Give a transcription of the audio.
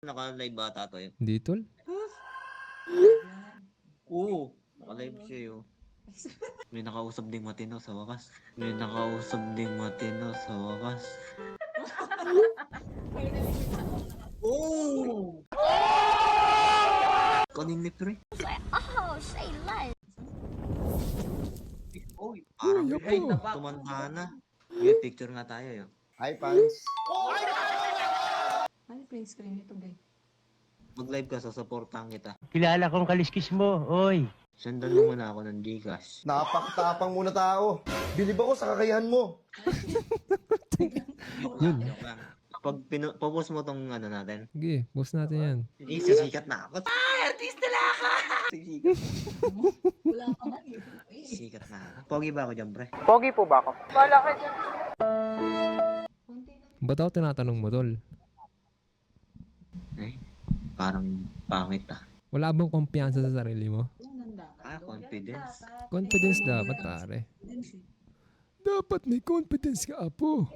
Naka-live bata to eh. Hindi, tol. Oo, naka-live siya yun. May nakausap ding matino sa wakas. May nakausap ding matino sa wakas. Oh! Kaning ni pre. Oh, say less. Uy, parang Uy, ay, ako. tumanda na. May picture nga tayo yun. Hi, fans. Ano print screen ito, guys? Mag-live ka, sasuportahan kita. Kilala kong kaliskis mo, oy. Sendan mo muna ako ng Gcash. Napakatapang muna tao. Bilib ako sa kakayahan mo. Yun. Joke lang. Pag post mo tong ano natin, Sige, boss natin yan. sisikat na ako. Artista na ako! Sisikat. Wala pa man eh. Sikat na ako. Pogi ba ako dyan, pre? Ba't ako tinatanong mo, tol? Eh, parang pangit ah. Wala bang kumpiyansa sa sarili mo? Confidence. Confidence dapat, pare. Dapat may confidence ka, apo.